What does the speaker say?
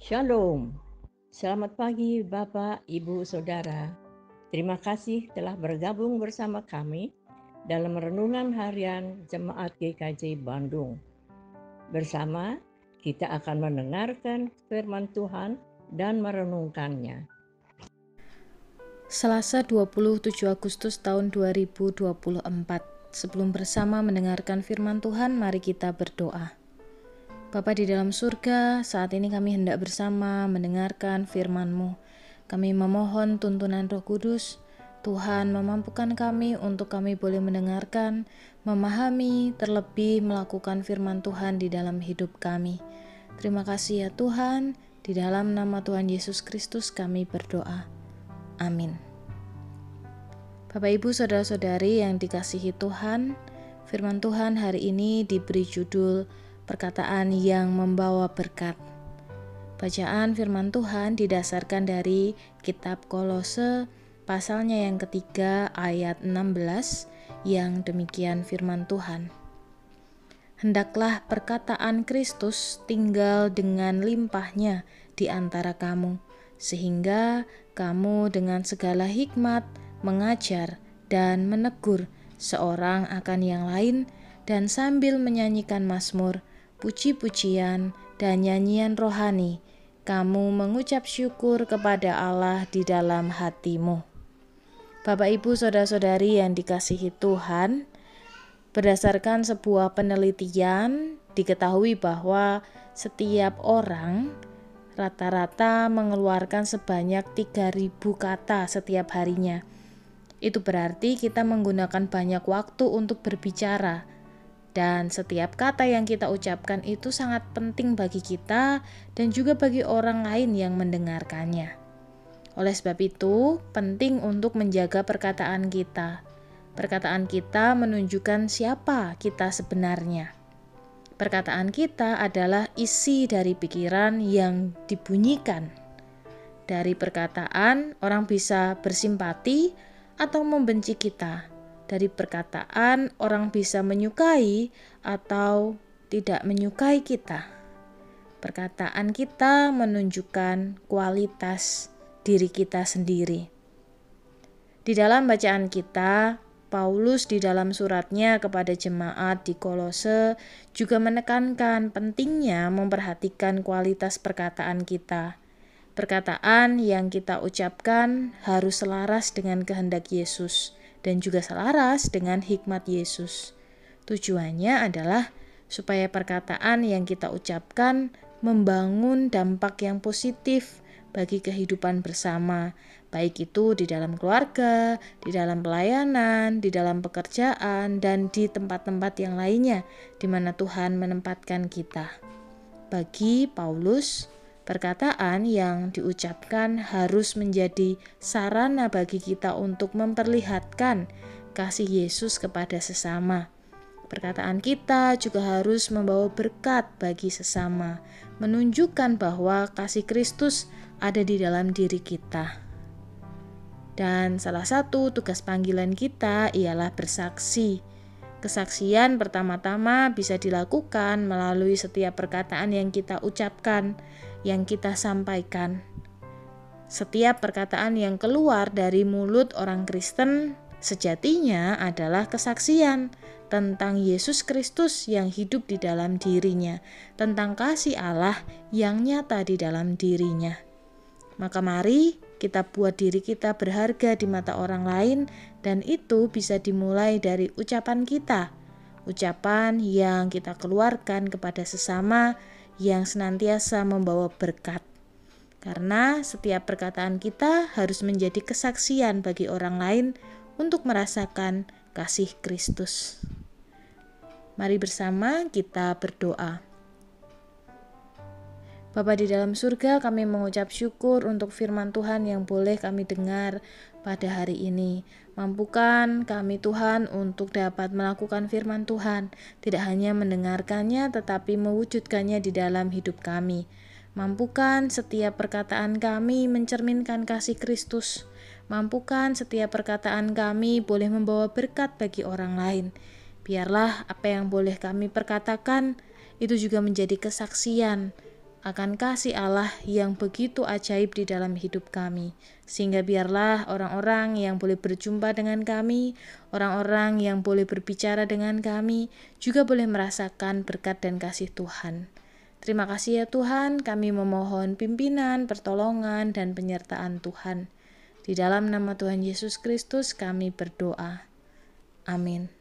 Shalom. Selamat pagi Bapak, Ibu, Saudara. Terima kasih telah bergabung bersama kami dalam renungan harian Jemaat GKJ Bandung. Bersama kita akan mendengarkan firman Tuhan dan merenungkannya. Selasa 27 Agustus tahun 2024. Sebelum bersama mendengarkan firman Tuhan, mari kita berdoa. Bapa di dalam surga, saat ini kami hendak bersama mendengarkan firman-Mu. Kami memohon tuntunan Roh Kudus. Tuhan memampukan kami untuk kami boleh mendengarkan, memahami, terlebih melakukan firman Tuhan di dalam hidup kami. Terima kasih ya Tuhan, di dalam nama Tuhan Yesus Kristus kami berdoa. Amin. Bapak Ibu Saudara-saudari yang dikasihi Tuhan, firman Tuhan hari ini diberi judul perkataan yang membawa berkat. Bacaan firman Tuhan didasarkan dari kitab Kolose pasalnya yang ketiga ayat 16 yang demikian firman Tuhan. Hendaklah perkataan Kristus tinggal dengan limpahnya di antara kamu, sehingga kamu dengan segala hikmat mengajar dan menegur seorang akan yang lain, dan sambil menyanyikan mazmur, puji-pujian, dan nyanyian rohani, kamu mengucap syukur kepada Allah di dalam hatimu. Bapak Ibu Saudara-saudari yang dikasihi Tuhan, berdasarkan sebuah penelitian diketahui bahwa setiap orang rata-rata mengeluarkan sebanyak 3.000 kata setiap harinya. Itu berarti kita menggunakan banyak waktu untuk berbicara. Dan setiap kata yang kita ucapkan itu sangat penting bagi kita dan juga bagi orang lain yang mendengarkannya. Oleh sebab itu, penting untuk menjaga perkataan kita. Perkataan kita menunjukkan siapa kita sebenarnya. Perkataan kita adalah isi dari pikiran yang dibunyikan. Dari perkataan, orang bisa bersimpati atau membenci kita. Dari perkataan, orang bisa menyukai atau tidak menyukai kita. Perkataan kita menunjukkan kualitas diri kita sendiri. Di dalam bacaan kita, Paulus di dalam suratnya kepada jemaat di Kolose juga menekankan pentingnya memperhatikan kualitas perkataan kita. Perkataan yang kita ucapkan harus selaras dengan kehendak Yesus dan juga selaras dengan hikmat Yesus. Tujuannya adalah supaya perkataan yang kita ucapkan membangun dampak yang positif bagi kehidupan bersama, baik itu di dalam keluarga, di dalam pelayanan, di dalam pekerjaan, dan di tempat-tempat yang lainnya di mana Tuhan menempatkan kita. Bagi Paulus, perkataan yang diucapkan harus menjadi sarana bagi kita untuk memperlihatkan kasih Yesus kepada sesama. Perkataan kita juga harus membawa berkat bagi sesama, menunjukkan bahwa kasih Kristus ada di dalam diri kita. Dan salah satu tugas panggilan kita ialah bersaksi. Kesaksian pertama-tama bisa dilakukan melalui setiap perkataan yang kita ucapkan, yang kita sampaikan. Setiap perkataan yang keluar dari mulut orang Kristen sejatinya adalah kesaksian tentang Yesus Kristus yang hidup di dalam dirinya, tentang kasih Allah yang nyata di dalam dirinya. Maka mari kita buat diri kita berharga di mata orang lain, dan itu bisa dimulai dari ucapan kita. Ucapan yang kita keluarkan kepada sesama yang senantiasa membawa berkat. Karena setiap perkataan kita harus menjadi kesaksian bagi orang lain untuk merasakan kasih Kristus. Mari bersama kita berdoa. Bapa di dalam surga, kami mengucap syukur untuk firman Tuhan yang boleh kami dengar pada hari ini. Mampukan kami Tuhan untuk dapat melakukan firman Tuhan, tidak hanya mendengarkannya tetapi mewujudkannya di dalam hidup kami. Mampukan setiap perkataan kami mencerminkan kasih Kristus. Mampukan setiap perkataan kami boleh membawa berkat bagi orang lain. Biarlah apa yang boleh kami perkatakan itu juga menjadi kesaksian akan kasih Allah yang begitu ajaib di dalam hidup kami. Sehingga biarlah orang-orang yang boleh berjumpa dengan kami, orang-orang yang boleh berbicara dengan kami, juga boleh merasakan berkat dan kasih Tuhan. Terima kasih ya Tuhan, kami memohon pimpinan, pertolongan, dan penyertaan Tuhan. Di dalam nama Tuhan Yesus Kristus kami berdoa. Amin.